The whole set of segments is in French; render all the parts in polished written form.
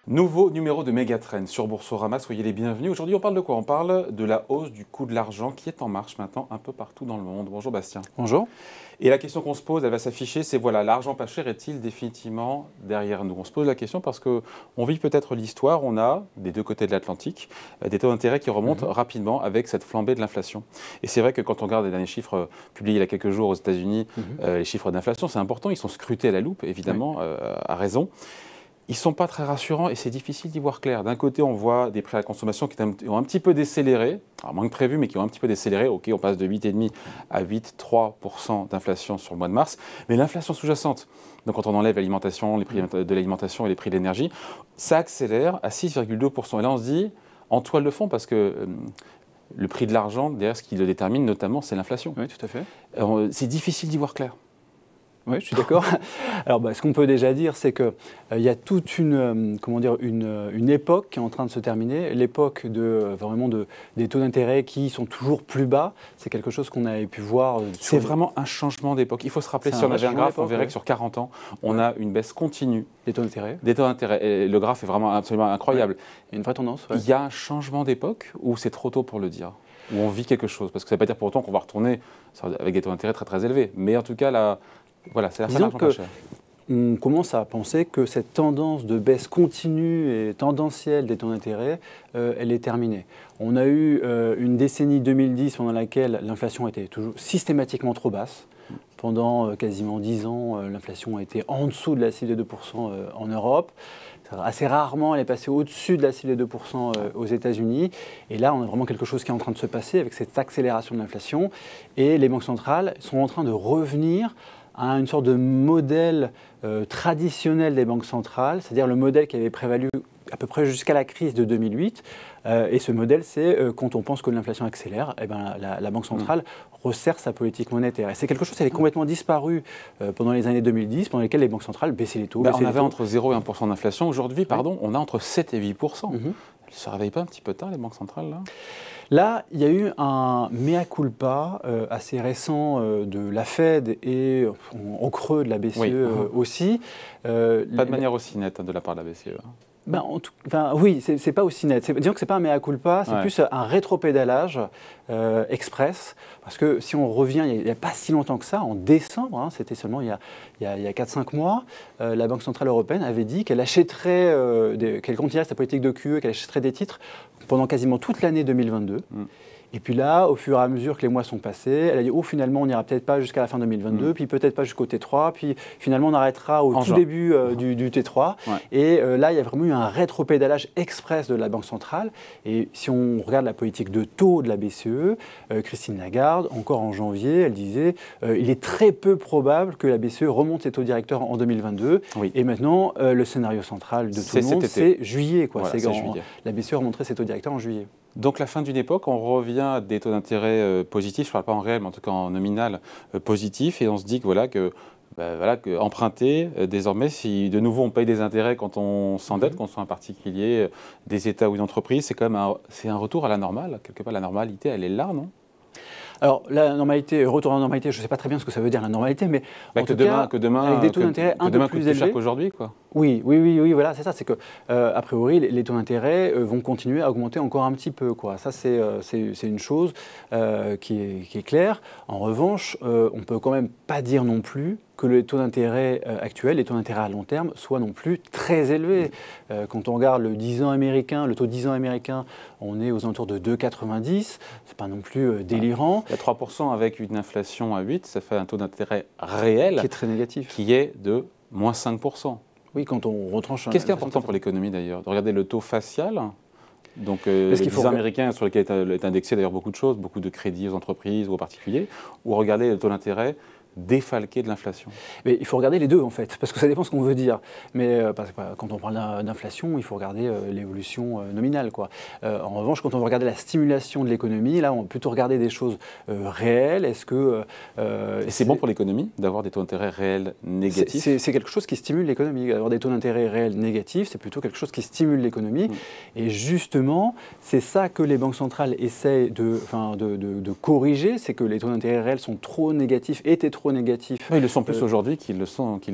Nouveau numéro de Megatrend sur Boursorama, soyez les bienvenus. Aujourd'hui, on parle de quoi? On parle de la hausse du coût de l'argent qui est en marche maintenant un peu partout dans le monde. Bonjour Bastien. Bonjour. Et la question qu'on se pose, elle va s'afficher, c'est voilà, l'argent pas cher est-il définitivement derrière nous? On se pose la question parce qu'on vit peut-être l'histoire, on a des deux côtés de l'Atlantique des taux d'intérêt qui remontent rapidement avec cette flambée de l'inflation. Et c'est vrai que quand on regarde les derniers chiffres publiés il y a quelques jours aux États-Unis, les chiffres d'inflation, c'est important, ils sont scrutés à la loupe, évidemment, à raison. Ils ne sont pas très rassurants et c'est difficile d'y voir clair. D'un côté, on voit des prix à la consommation qui ont un petit peu décéléré, alors moins que prévu, mais qui ont un petit peu décéléré. Ok, on passe de 8,5 à 8,3% d'inflation sur le mois de mars. Mais l'inflation sous-jacente, donc quand on enlève l'alimentation, les prix de l'alimentation et les prix de l'énergie, ça accélère à 6,2%. Et là, on se dit, en toile de fond, parce que le prix de l'argent, derrière ce qui le détermine notamment, c'est l'inflation. Oui, tout à fait. C'est difficile d'y voir clair. Oui, je suis d'accord. Alors, ce qu'on peut déjà dire, c'est qu'il y a toute une époque qui est en train de se terminer. L'époque des taux d'intérêt qui sont toujours plus bas. C'est quelque chose qu'on avait pu voir. C'est vraiment un changement d'époque. Il faut se rappeler, si on avait un graphe, on verrait que sur 40 ans, on a une baisse continue. Des taux d'intérêt. Des taux d'intérêt. Et le graphe est vraiment absolument incroyable. Il y a une vraie tendance. Il y a un changement d'époque ou c'est trop tôt pour le dire? Où on vit quelque chose? Parce que ça ne veut pas dire pour autant qu'on va retourner avec des taux d'intérêt très très élevés. Mais en tout cas, là... Voilà, c'est la Disons qu'on commence à penser que cette tendance de baisse continue et tendancielle des taux d'intérêt, elle est terminée. On a eu une décennie 2010 pendant laquelle l'inflation était toujours systématiquement trop basse. Pendant quasiment 10 ans, l'inflation a été en dessous de la cible des 2% en Europe. Assez rarement, elle est passée au-dessus de la cible des 2% aux États-Unis. Et là, on a vraiment quelque chose qui est en train de se passer avec cette accélération de l'inflation. Et les banques centrales sont en train de revenir à une sorte de modèle traditionnel des banques centrales, c'est-à-dire le modèle qui avait prévalu à peu près jusqu'à la crise de 2008. Et ce modèle, c'est quand on pense que l'inflation accélère, la Banque centrale resserre sa politique monétaire. Et c'est quelque chose qui avait complètement disparu pendant les années 2010, pendant lesquelles les banques centrales baissaient les taux. On avait entre 0 et 1% d'inflation. Aujourd'hui, on a entre 7 et 8%. Elles ne se réveillent pas un petit peu tard, les banques centrales, là ? Là, il y a eu un mea culpa assez récent de la Fed et au creux de la BCE aussi. Pas de manière aussi nette de la part de la BCE. Oui, c'est pas aussi net. Disons que c'est pas un mea culpa, c'est plus un rétropédalage express. Parce que si on revient, il n'y a pas si longtemps que ça, en décembre, c'était seulement il y a 4-5 mois, la Banque Centrale Européenne avait dit qu'elle achèterait, qu'elle continuerait sa politique de QE, qu'elle achèterait des titres pendant quasiment toute l'année 2022. Et puis là, au fur et à mesure que les mois sont passés, elle a dit finalement, on n'ira peut-être pas jusqu'à la fin 2022, puis peut-être pas jusqu'au T3, puis finalement, on arrêtera au tout début du T3. Et là, il y a vraiment eu un rétropédalage express de la Banque centrale. Et si on regarde la politique de taux de la BCE, Christine Lagarde, encore en janvier, elle disait il est très peu probable que la BCE remonte ses taux directeurs en 2022. Et maintenant, le scénario central de tout le monde, c'est juillet. Voilà, juillet. La BCE remonterait ses taux directeurs en juillet. Donc la fin d'une époque, on revient à des taux d'intérêt positifs, je ne parle pas en réel, mais en tout cas en nominal positif, et on se dit que emprunter, désormais, si de nouveau on paye des intérêts quand on s'endette, qu'on soit un particulier, des États ou une entreprise, c'est quand même un retour à la normale. Quelque part, la normalité, elle est là, non ? Alors, la normalité, retour à la normalité, je ne sais pas très bien ce que ça veut dire la normalité, mais avec des taux d'intérêt un peu plus élevés qu'aujourd'hui, quoi. Oui, voilà, c'est ça. C'est que, a priori, les taux d'intérêt vont continuer à augmenter encore un petit peu, quoi. Ça, c'est une chose qui est claire. En revanche, on ne peut quand même pas dire non plus que les taux d'intérêt actuels, les taux d'intérêt à long terme, soient non plus très élevés. Quand on regarde le 10 ans américain, le taux 10 ans américain, on est aux alentours de 2,90. C'est pas non plus délirant. Il y a 3% avec une inflation à 8, ça fait un taux d'intérêt réel qui est très négatif, qui est de moins 5%. Oui, quand on retranche... Qu'est-ce qui est important pour l'économie d'ailleurs? De regarder le taux facial, donc le 10 ans américain sur lequel est indexé d'ailleurs beaucoup de choses, beaucoup de crédits aux entreprises ou aux particuliers, ou regarder le taux d'intérêt défalqué de l'inflation? Mais il faut regarder les deux en fait, parce que ça dépend ce qu'on veut dire. Mais parce que, quand on parle d'inflation, il faut regarder l'évolution nominale, quoi. En revanche, quand on veut regarder la stimulation de l'économie, là on peut plutôt regarder des choses réelles. Est-ce que... Et c'est bon pour l'économie d'avoir des taux d'intérêt réels négatifs? C'est quelque chose qui stimule l'économie. Avoir des taux d'intérêt réels négatifs, c'est plutôt quelque chose qui stimule l'économie. Et justement, c'est ça que les banques centrales essayent de corriger, c'est que les taux d'intérêt réels sont trop négatifs, étaient trop trop négatifs. Ils le sont plus aujourd'hui qu'ils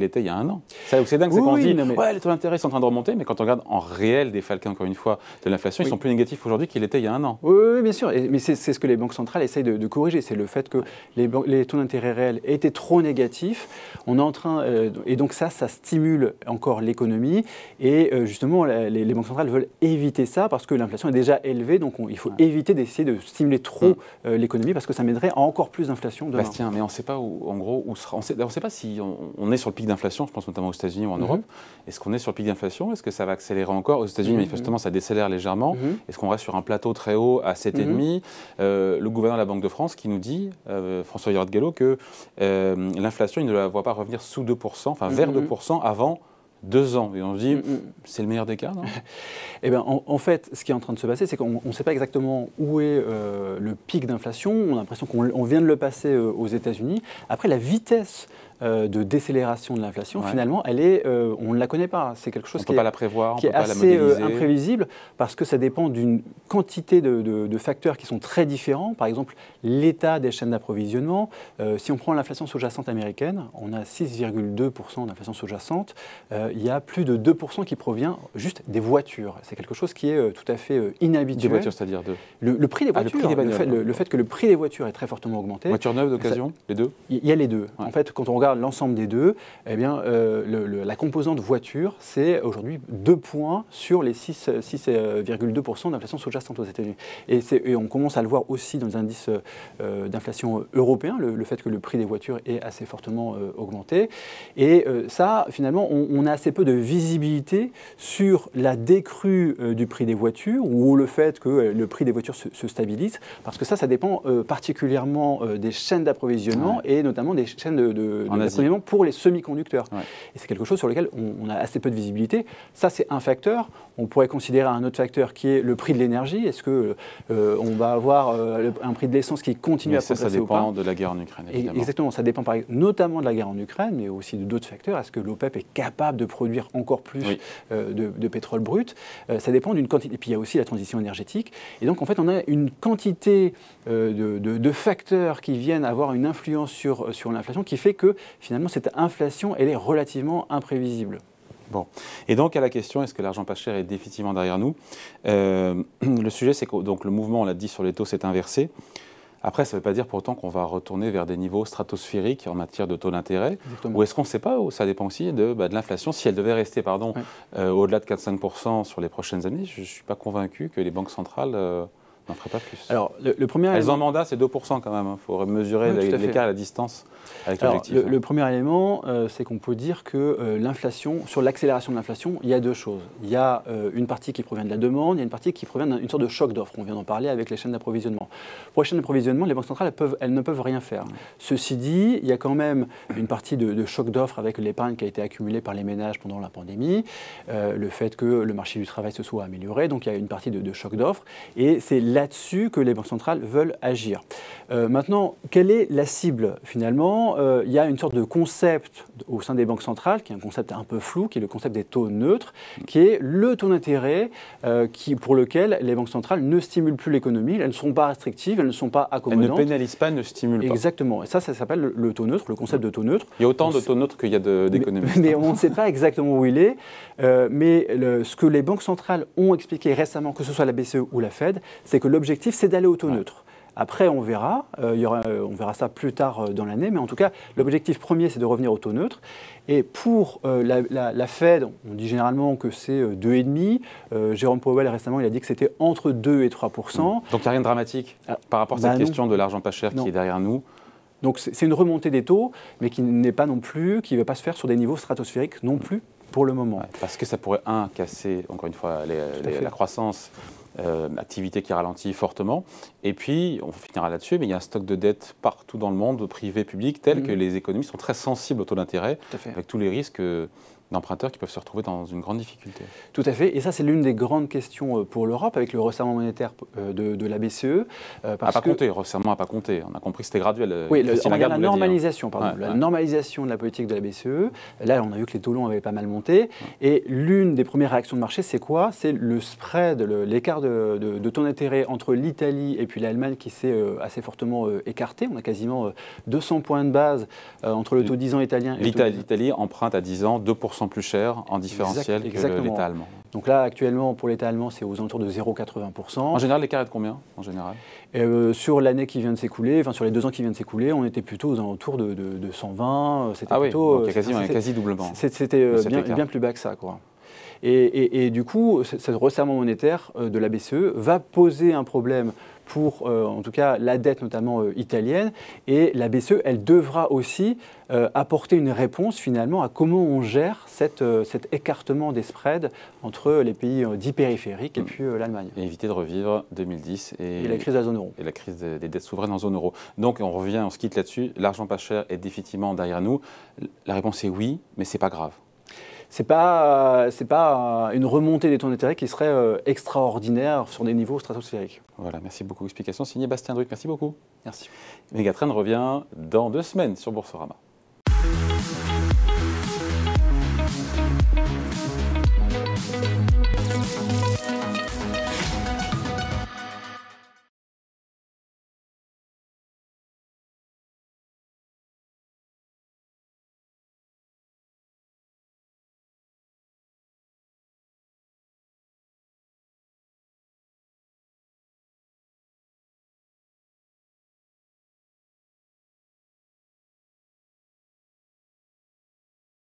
l'étaient il y a un an. C'est dingue, c'est qu'on se dit, ouais, les taux d'intérêt sont en train de remonter, mais quand on regarde en réel défalqué, encore une fois, de l'inflation, ils sont plus négatifs aujourd'hui qu'ils l'étaient il y a un an. Oui, bien sûr. Mais c'est ce que les banques centrales essayent de corriger. C'est le fait que les taux d'intérêt réels étaient trop négatifs. On est en train, et donc ça stimule encore l'économie. Et justement, les banques centrales veulent éviter ça parce que l'inflation est déjà élevée. Donc il faut éviter d'essayer de stimuler trop l'économie parce que ça mènerait à encore plus d'inflation demain. Bastien, mais on ne sait pas où sera. On ne sait pas si on est sur le pic d'inflation, je pense notamment aux États-Unis ou en Europe. Est-ce qu'on est sur le pic d'inflation? Est-ce que ça va accélérer encore? Aux États-Unis, manifestement, ça décélère légèrement. Est-ce qu'on reste sur un plateau très haut à 7,5? Le gouverneur de la Banque de France qui nous dit, François Villeroy-de-Galhau, que l'inflation, il ne la voit pas revenir sous 2%, enfin vers 2% avant 2 ans. Et on se dit, c'est le meilleur des cas, non? Eh bien, en fait, ce qui est en train de se passer, c'est qu'on ne sait pas exactement où est le pic d'inflation. On a l'impression qu'on vient de le passer aux États-Unis. Après, la vitesse de décélération de l'inflation, finalement, on ne la connaît pas. C'est quelque chose qui est assez imprévisible parce que ça dépend d'une quantité de facteurs qui sont très différents. Par exemple, l'état des chaînes d'approvisionnement. Si on prend l'inflation sous-jacente américaine, on a 6,2% d'inflation sous-jacente. Il y a plus de 2% qui provient juste des voitures. C'est quelque chose qui est tout à fait inhabituel. Des voitures, c'est-à-dire le prix des voitures. Le fait que le prix des voitures est très fortement augmenté. Voitures neuves d'occasion, les deux? Il y a les deux. Ouais. En fait, quand on regarde l'ensemble des deux, eh bien, la composante voiture, c'est aujourd'hui 2 points sur les 6,2% d'inflation sous-jacente aux États-Unis. Et on commence à le voir aussi dans les indices d'inflation européens, le fait que le prix des voitures est assez fortement augmenté. Et ça, finalement, on a assez peu de visibilité sur la décrue du prix des voitures ou le fait que le prix des voitures se stabilise, parce que ça dépend particulièrement des chaînes d'approvisionnement et notamment des chaînes d'approvisionnement pour les semi-conducteurs. Et c'est quelque chose sur lequel on a assez peu de visibilité. Ça, c'est un facteur. On pourrait considérer un autre facteur qui est le prix de l'énergie. Est-ce qu'on va avoir un prix de l'essence qui continue à progresser ou pas? Ça dépend de la guerre en Ukraine, évidemment. Exactement, ça dépend notamment de la guerre en Ukraine, mais aussi d'autres facteurs. Est-ce que l'OPEP est capable de produire encore plus de pétrole brut? Ça dépend d'une quantité. Et puis il y a aussi la transition énergétique. Et donc en fait, on a une quantité de facteurs qui viennent avoir une influence sur l'inflation qui fait que finalement cette inflation, elle est relativement imprévisible. Bon. Et donc, à la question, est-ce que l'argent pas cher est définitivement derrière nous? Le sujet, c'est que donc, le mouvement, on l'a dit, sur les taux s'est inversé. Après, ça ne veut pas dire pour autant qu'on va retourner vers des niveaux stratosphériques en matière de taux d'intérêt. Ou est-ce qu'on ne sait pas? Ça dépend aussi de l'inflation. Si elle devait rester au-delà de 4-5% sur les prochaines années, je ne suis pas convaincu que les banques centrales n'en feraient pas plus. Alors, le premier Elles ont un mandat, c'est 2% quand même. Il faut mesurer l'écart, la distance avec l'objectif. Le premier élément, c'est qu'on peut dire que l'inflation, sur l'accélération de l'inflation, il y a deux choses. Il y a une partie qui provient de la demande, il y a une partie qui provient d'une sorte de choc d'offres. On vient d'en parler avec les chaînes d'approvisionnement. Pour les chaînes d'approvisionnement, les banques centrales, elles ne peuvent rien faire. Ceci dit, il y a quand même une partie de choc d'offres avec l'épargne qui a été accumulée par les ménages pendant la pandémie, le fait que le marché du travail se soit amélioré, donc il y a une partie de choc d'offres. Et c'est là-dessus que les banques centrales veulent agir. Maintenant, quelle est la cible finalement? Il y a une sorte de concept au sein des banques centrales, qui est un concept un peu flou, qui est le concept des taux neutres, qui est le taux d'intérêt pour lequel les banques centrales ne stimulent plus l'économie, elles ne sont pas restrictives, elles ne sont pas accommodantes. Elles ne pénalisent pas, ne stimulent pas. Exactement. Et ça s'appelle le taux neutre, le concept de taux neutre. Il y a autant de taux neutres qu'il y a d'économistes. Mais on ne sait pas exactement où il est. Mais ce que les banques centrales ont expliqué récemment, que ce soit la BCE ou la Fed, c'est que l'objectif, c'est d'aller au taux neutre. Après, on verra. On verra ça plus tard dans l'année. Mais en tout cas, l'objectif premier, c'est de revenir au taux neutre. Et pour la Fed, on dit généralement que c'est 2,5. Jérôme Powell, récemment, il a dit que c'était entre 2 et 3%. Donc, il n'y a rien de dramatique par rapport à cette question de l'argent pas cher qui est derrière nous. Donc, c'est une remontée des taux, mais qui n'est pas non plus, qui ne va pas se faire sur des niveaux stratosphériques non plus pour le moment. Parce que ça pourrait, casser, encore une fois, la croissance, activité qui ralentit fortement. Et puis, on finira là-dessus, mais il y a un stock de dettes partout dans le monde, privé, public, tel que les économies sont très sensibles au taux d'intérêt, avec tous les risques d'emprunteurs qui peuvent se retrouver dans une grande difficulté. Tout à fait, et ça c'est l'une des grandes questions pour l'Europe avec le resserrement monétaire de la BCE. Resserrement n'a pas compté, on a compris que c'était graduel. Oui, on regarde la normalisation, la normalisation de la politique de la BCE. Là, on a vu que les taux longs avaient pas mal monté, et l'une des premières réactions de marché, c'est quoi? C'est le spread, l'écart de taux d'intérêt entre l'Italie et puis l'Allemagne qui s'est assez fortement écarté. On a quasiment 200 points de base entre le taux 10 ans italien et l'Italie emprunte à 10 ans 2% plus cher en différentiel que l'État allemand. Donc là, actuellement, pour l'État allemand, c'est aux alentours de 0,80%. En général, l'écart est de combien, en général? Sur l'année qui vient de s'écouler, enfin sur les 2 ans qui viennent de s'écouler, on était plutôt aux alentours de 120. C'était plutôt, donc quasi doublement. C'était bien plus bas que ça, quoi. Et du coup, ce resserrement monétaire de la BCE va poser un problème pour, en tout cas, la dette notamment italienne. Et la BCE, elle devra aussi apporter une réponse finalement à comment on gère cet écartement des spreads entre les pays dits périphériques et puis l'Allemagne. Et éviter de revivre 2010 et la crise de la zone euro. Et la crise des dettes souveraines en zone euro. Donc on se quitte là-dessus. L'argent pas cher est définitivement derrière nous. La réponse est oui, mais c'est pas grave. C'est pas une remontée des taux d'intérêt qui serait extraordinaire sur des niveaux stratosphériques. Voilà, merci beaucoup. Explication signée Bastien Druck. Merci beaucoup. Merci. Megatrend revient dans 2 semaines sur Boursorama.